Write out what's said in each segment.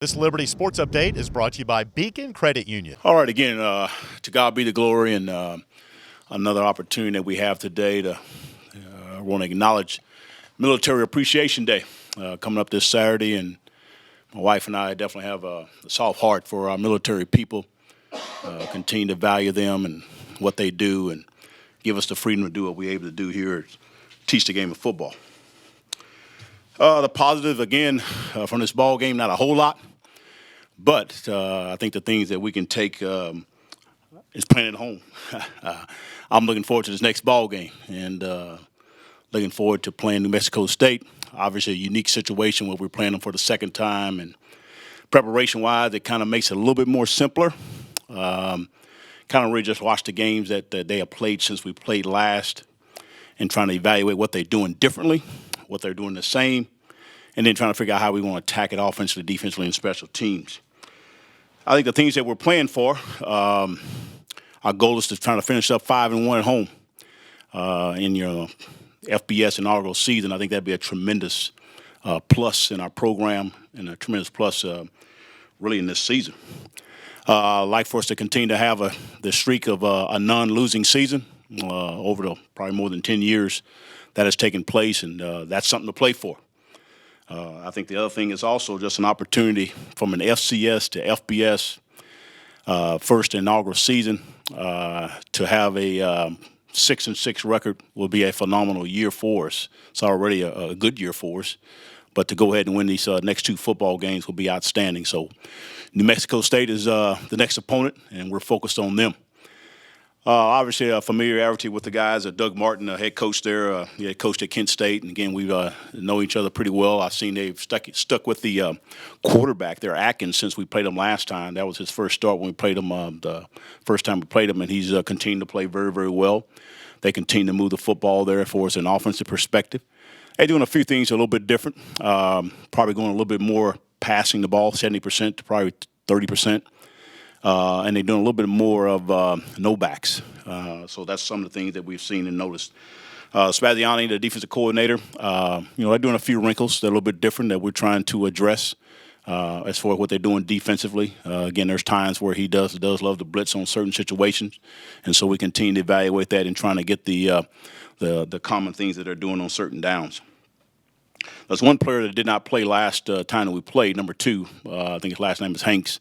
This Liberty Sports Update is brought to you by Beacon Credit Union. All right, again, to God be the glory, and another opportunity that we have today to want to acknowledge Military Appreciation Day coming up this Saturday, and my wife and I definitely have a soft heart for our military people. Continue to value them and what they do, and give us the freedom to do what we're able to do here, teach the game of football. The positive, again, from this ball game, not a whole lot. But I think the things that we can take is playing at home. I'm looking forward to this next ball game, and looking forward to playing New Mexico State. Obviously, a unique situation where we're playing them for the second time, and preparation-wise, it kind of makes it a little bit more simpler. Kind of really just watch the games that they have played since we played last, and trying to evaluate what they're doing differently, what they're doing the same, and then trying to figure out how we want to attack it offensively, defensively, and special teams. I think the things that we're playing for, our goal is to try to finish up 5-1 at home in your FBS inaugural season. I think that'd be a tremendous plus in our program, and a tremendous plus really in this season. I'd like for us to continue to have the streak of a non-losing season over the probably more than 10 years that has taken place, and that's something to play for. I think the other thing is also just an opportunity from an FCS to FBS first inaugural season to have a 6-6 record will be a phenomenal year for us. It's already a good year for us, but to go ahead and win these next two football games will be outstanding. So New Mexico State is the next opponent, and we're focused on them. Obviously, familiarity with the guys. Doug Martin, the head coach there, he had coached at Kent State, and again, we know each other pretty well. I've seen they've stuck with the quarterback there, Atkins, since we played him last time. That was his first start when we played him the first time we played him, and he's continued to play very, very well. They continue to move the football there for us in an offensive perspective. They're doing a few things a little bit different, probably going a little bit more passing the ball, 70% to probably 30%. And they're doing a little bit more of no backs. So that's some of the things that we've seen and noticed. Spaziani, the defensive coordinator, they're doing a few wrinkles that are a little bit different that we're trying to address as far as what they're doing defensively. Again, there's times where he does love to blitz on certain situations, and so we continue to evaluate that and trying to get the common things that they're doing on certain downs. There's one player that did not play last time that we played, number 2. I think his last name is Hanks.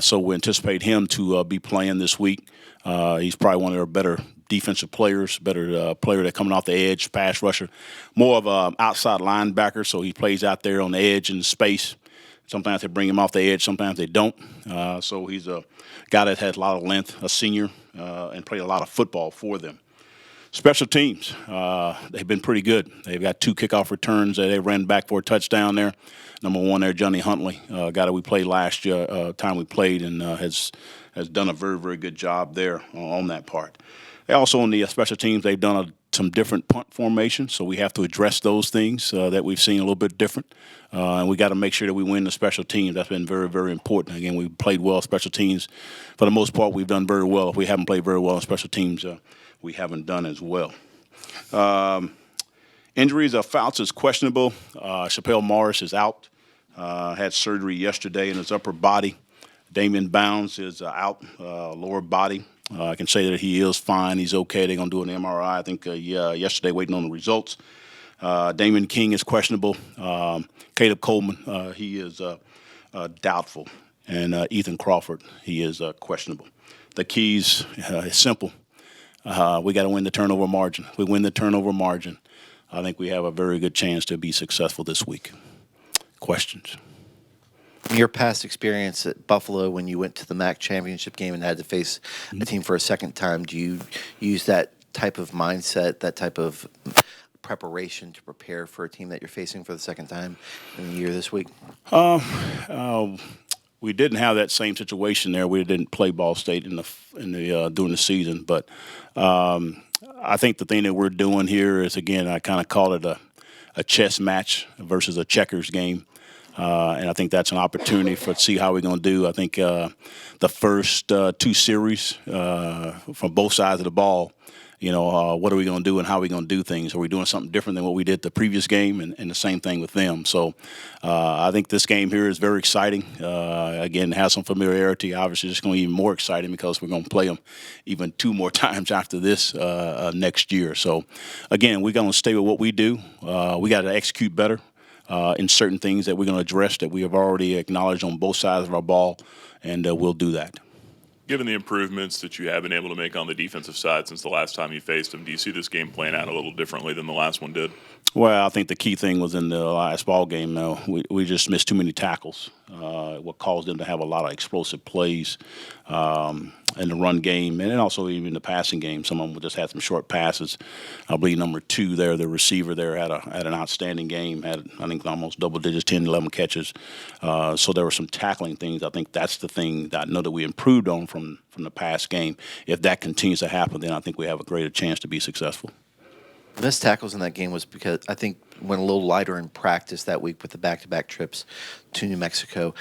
So we anticipate him to be playing this week. He's probably one of our better defensive players, better player that coming off the edge, pass rusher, more of an outside linebacker, so he plays out there on the edge in space. Sometimes they bring him off the edge, sometimes they don't. So he's a guy that has a lot of length, a senior, and played a lot of football for them. Special teams, they've been pretty good. They've got 2 kickoff returns that they ran back for a touchdown there. Number 1 there, Johnny Huntley, a guy that we played last year, time we played, and has done a very, very good job there on that part. They also on the special teams, they've done some different punt formations, so we have to address those things that we've seen a little bit different. And we got to make sure that we win the special teams. That's been very, very important. Again, we played well special teams. For the most part, we've done very well. If we haven't played very well in special teams, we haven't done as well. Injuries, Fouts is questionable. Chappelle Morris is out. Had surgery yesterday in his upper body. Damian Bounds is out, lower body. I can say that he is fine. He's okay. They're going to do an MRI, I think, yesterday, waiting on the results. Damon King is questionable. Caleb Coleman, he is doubtful. And Ethan Crawford, he is questionable. The keys is simple. We got to win the turnover margin. If we win the turnover margin, I think we have a very good chance to be successful this week. Questions? In your past experience at Buffalo, when you went to the MAC championship game and had to face a team for a second time, do you use that type of mindset, that type of preparation to prepare for a team that you're facing for the second time in the year this week? We didn't have that same situation there. We didn't play Ball State in the during the season, but I think the thing that we're doing here is, again, I kind of call it a chess match versus a checkers game. And I think that's an opportunity to see how we're going to do. I think the first 2 series from both sides of the ball, what are we going to do and how are we going to do things? Are we doing something different than what we did the previous game? And the same thing with them. So I think this game here is very exciting. Again, has some familiarity. Obviously, it's going to be even more exciting because we're going to play them even 2 more times after this next year. So, again, we're going to stay with what we do. We got to execute better in certain things that we're going to address that we have already acknowledged on both sides of our ball, and we'll do that. Given the improvements that you have been able to make on the defensive side since the last time you faced them, do you see this game playing out a little differently than the last one did? Well, I think the key thing was in the last ball game. We just missed too many tackles, what caused them to have a lot of explosive plays in the run game, and then also even the passing game. Some of them just had some short passes. I believe number 2 there, the receiver there, had an outstanding game. Had, I think, almost double digits, 10, 11 catches. So there were some tackling things. I think that's the thing that I know that we improved on from the past game. If that continues to happen, then I think we have a greater chance to be successful. The missed tackles in that game was because I think went a little lighter in practice that week with the back-to-back trips to New Mexico.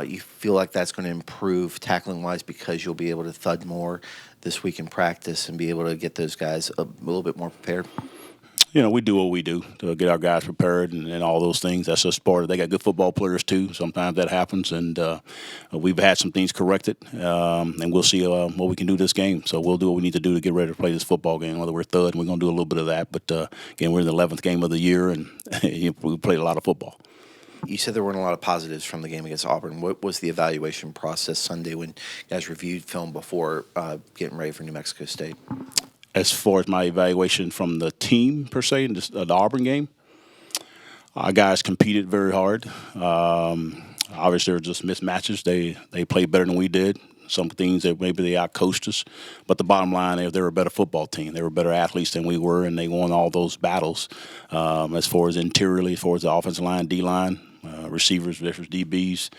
You feel like that's going to improve tackling-wise because you'll be able to thud more this week in practice and be able to get those guys a little bit more prepared? We do what we do to get our guys prepared and all those things. That's just part of it. They got good football players, too. Sometimes that happens, and we've had some things corrected, and we'll see what we can do this game. So we'll do what we need to do to get ready to play this football game, whether we're third, and we're going to do a little bit of that. But, again, we're in the 11th game of the year, and we played a lot of football. You said there weren't a lot of positives from the game against Auburn. What was the evaluation process Sunday when you guys reviewed film before getting ready for New Mexico State? As far as my evaluation from the team, per se, in the Auburn game, our guys competed very hard. Obviously, there were just mismatches. They played better than we did. Some things that maybe they outcoached us. But the bottom line is they were a better football team. They were better athletes than we were, and they won all those battles. As far as interiorly, as far as the offensive line, D-line, receivers versus DBs,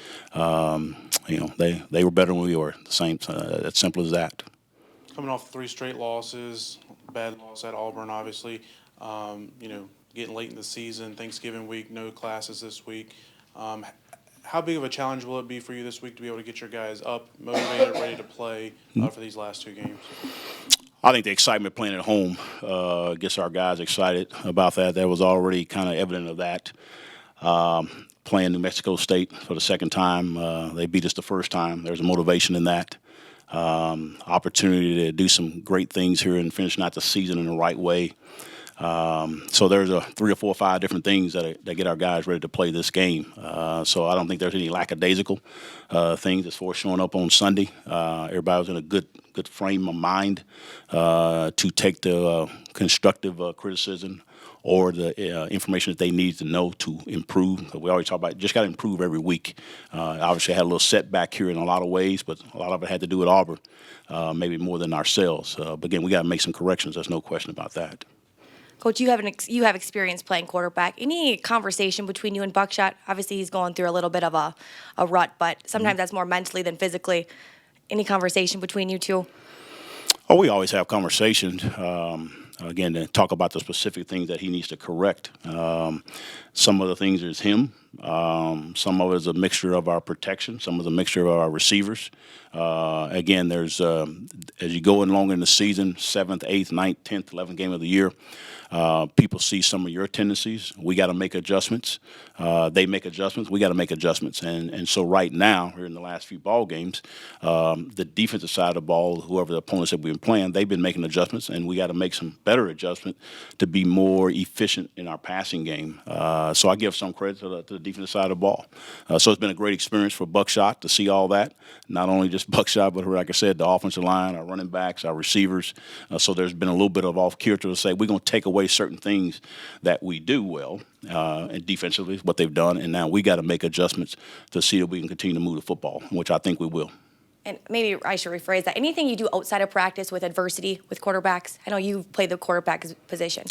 they were better than we were. The same, as simple as that. Coming off 3 straight losses, bad loss at Auburn, obviously. Getting late in the season, Thanksgiving week, no classes this week. How big of a challenge will it be for you this week to be able to get your guys up, motivated, ready to play for these last 2 games? I think the excitement playing at home gets our guys excited about that. That was already kind of evident of that. Playing New Mexico State for the second time, they beat us the first time. There's a motivation in that. Opportunity to do some great things here and finishing out the season in the right way. So there's 3 or 4 or 5 different things that get our guys ready to play this game. So I don't think there's any lackadaisical things as far as showing up on Sunday. Everybody was in a good frame of mind to take the constructive criticism or the information that they need to know to improve. We always talk about just got to improve every week. Obviously, I had a little setback here in a lot of ways, but a lot of it had to do with Auburn, maybe more than ourselves. But again, we got to make some corrections. There's no question about that. Coach, you have experience playing quarterback. Any conversation between you and Buckshot? Obviously, he's going through a little bit of a rut, but sometimes that's more mentally than physically. Any conversation between you two? Oh, we always have conversations. Again, to talk about the specific things that he needs to correct. Some of the things is him. Some of it is a mixture of our protection. Some of the mixture of our receivers. Again, there's as you go along in the season, 7th, 8th, 9th, 10th, 11th game of the year, people see some of your tendencies. We got to make adjustments. They make adjustments. We got to make adjustments. And so right now, here in the last few ball games, the defensive side of the ball, whoever the opponents that we've been playing, they've been making adjustments, and we got to make some better adjustment to be more efficient in our passing game. So I give some credit to the defensive side of the ball. So it's been a great experience for Buckshot to see all that. Not only just Buckshot, but like I said, the offensive line, our running backs, our receivers. So there's been a little bit of off kilter to say we're going to take away certain things that we do well, and defensively what they've done, and now we got to make adjustments to see if we can continue to move the football, which I think we will. And maybe I should rephrase that. Anything you do outside of practice with adversity with quarterbacks? I know you've played the quarterback position.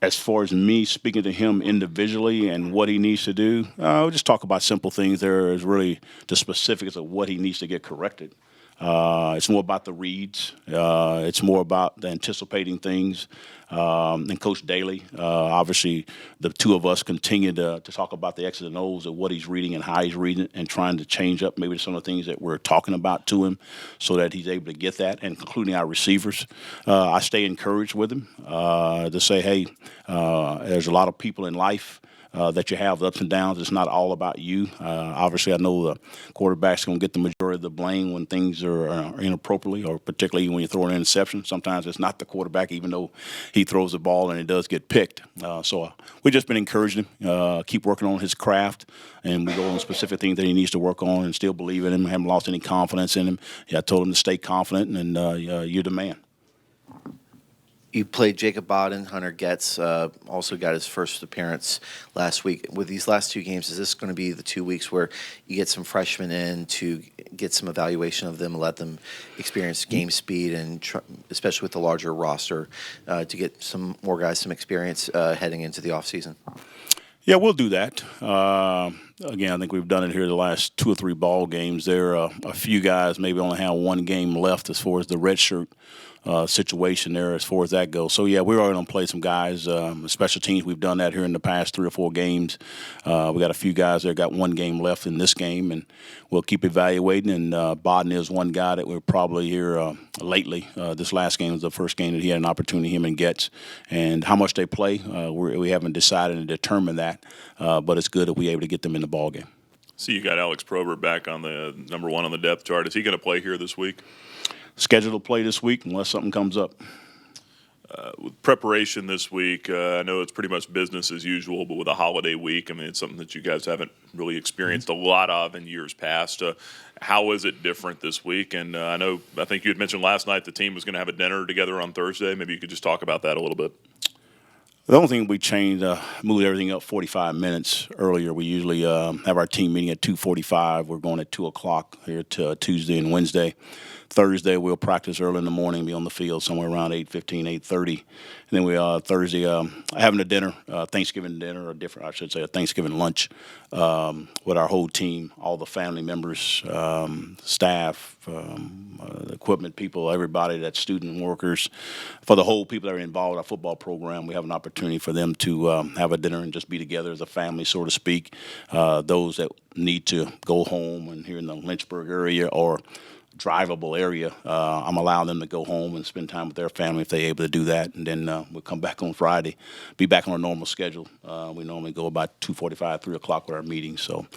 As far as me speaking to him individually and what he needs to do, we'll just talk about simple things. There is really the specifics of what he needs to get corrected. It's more about the reads. It's more about the anticipating things. And Coach Daly, obviously, the two of us continue to talk about the X's and O's of what he's reading and how he's reading it, and trying to change up maybe some of the things that we're talking about to him so that he's able to get that, and including our receivers. I stay encouraged with him to say, hey, there's a lot of people in life that you have ups and downs. It's not all about you. Obviously, I know the quarterback's going to get the majority of the blame when things are inappropriately, or particularly when you throw an interception. Sometimes it's not the quarterback, even though he throws the ball and it does get picked. So we've just been encouraging him, keep working on his craft, and we go on specific things that he needs to work on, and still believe in him. I haven't lost any confidence in him. Yeah, I told him to stay confident, and you're the man. You played Jacob Bodden. Hunter Getz also got his first appearance last week. With these last two games, is this going to be the 2 weeks where you get some freshmen in to get some evaluation of them and let them experience game speed, and especially with the larger roster, to get some more guys some experience heading into the offseason? Yeah, we'll do that. Again, I think we've done it here the last 2 or 3 ball games. There are a few guys maybe only have one game left as far as the redshirt situation there as far as that goes. So, yeah, we're already going to play some guys. Special teams, we've done that here in the past 3 or 4 games. We got a few guys that got one game left in this game, and we'll keep evaluating. And Bodden is one guy that we're probably here lately. This last game was the first game that he had an opportunity, him and Getz. And how much they play, we haven't decided and determined that, but it's good that we're able to get them in the ball game. So you got Alex Probert back on the number 1 on the depth chart. Is he going to play here this week? Scheduled to play this week unless something comes up. With preparation this week, I know it's pretty much business as usual, but with a holiday week, I mean, it's something that you guys haven't really experienced a lot of in years past. How is it different this week? And I think you had mentioned last night the team was going to have a dinner together on Thursday. Maybe you could just talk about that a little bit. The only thing we changed, moved everything up 45 minutes earlier. We usually have our team meeting at 2:45. We're going at 2 o'clock here to Tuesday and Wednesday. Thursday, we'll practice early in the morning, be on the field somewhere around 8:15, 8:30. And then we Thursday having a dinner, Thanksgiving dinner, or different, I should say, a Thanksgiving lunch with our whole team, all the family members, staff, equipment people, everybody, that's student workers, for the whole people that are involved in our football program. We have an opportunity for them to have a dinner and just be together as a family, so to speak. Those that need to go home and here in the Lynchburg area or drivable area, I'm allowing them to go home and spend time with their family if they're able to do that. And then we'll come back on Friday, be back on our normal schedule. We normally go about 2:45, 3 o'clock with our meetings. So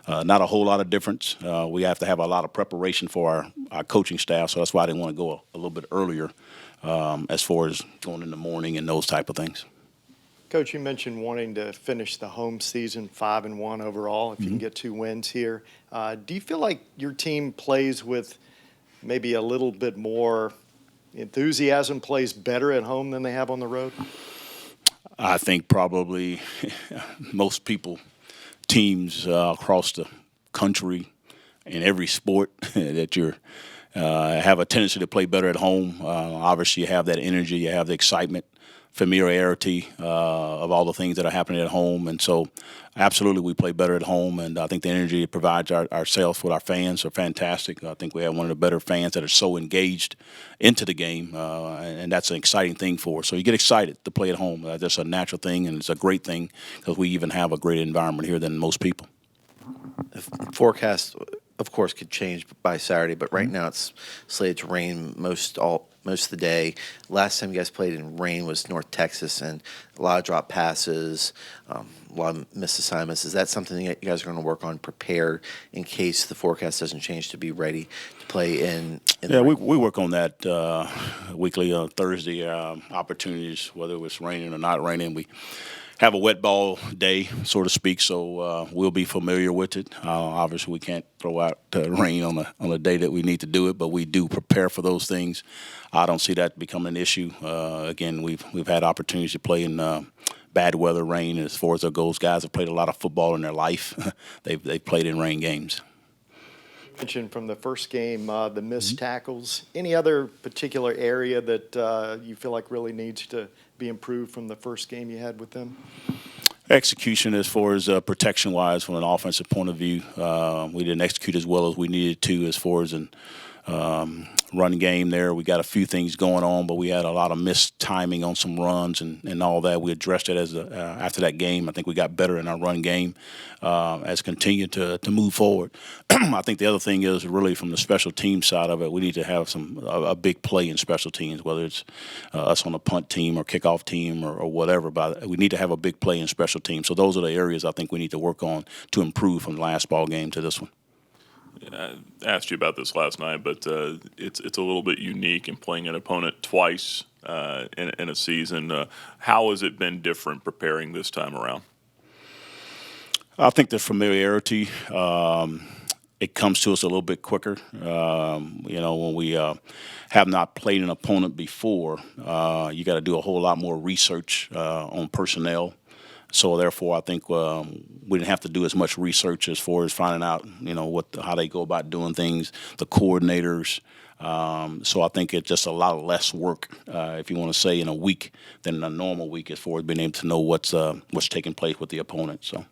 not a whole lot of difference. We have to have a lot of preparation for our coaching staff, so that's why I didn't want to go a little bit earlier as far as going in the morning and those type of things. Coach, you mentioned wanting to finish the home season 5-1 overall if you can get 2 wins here. Do you feel like your team plays with maybe a little bit more enthusiasm, plays better at home than they have on the road? I think probably most people, teams across the country in every sport that you're have a tendency to play better at home. Obviously, you have that energy, you have the excitement, familiarity of all the things that are happening at home. And so absolutely we play better at home, and I think the energy it provides ourselves with our fans are fantastic. I think we have one of the better fans that are so engaged into the game, and that's an exciting thing for us. So you get excited to play at home. That's a natural thing, and it's a great thing because we even have a greater environment here than most people. The forecast, of course, could change by Saturday, but right now it's slated to rain most of the day. Last time you guys played in rain was North Texas, and a lot of drop passes, a lot of missed assignments. Is that something that you guys are going to work on, prepare in case the forecast doesn't change, to be ready to play in yeah, we work on that weekly on Thursday, opportunities, whether it's raining or not raining. We have a wet ball day, so to speak, so we'll be familiar with it. Obviously, we can't throw out rain on the day that we need to do it, but we do prepare for those things. I don't see that becoming an issue. Again, we've had opportunities to play in bad weather, rain. As far as it goes, guys have played a lot of football in their life. They've played in rain games. You mentioned from the first game the missed tackles. Any other particular area that you feel like really needs to be improved from the first game you had with them? Execution as far as protection-wise from an offensive point of view. We didn't execute as well as we needed to as far as run game there. We got a few things going on, but we had a lot of missed timing on some runs and all that. We addressed it after that game. I think we got better in our run game as continued to move forward. I think the other thing is really from the special team side of it, we need to have a big play in special teams, whether it's us on the punt team or kickoff team or whatever. But we need to have a big play in special teams. So those are the areas I think we need to work on to improve from the last ball game to this one. I asked you about this last night, but it's a little bit unique in playing an opponent twice in a season. How has it been different preparing this time around? I think the familiarity, it comes to us a little bit quicker. When we have not played an opponent before, you got to do a whole lot more research on personnel. So therefore, I think we didn't have to do as much research as far as finding out, how they go about doing things, the coordinators. So I think it's just a lot less work, if you want to say, in a week than a normal week, as far as being able to know what's taking place with the opponent. So.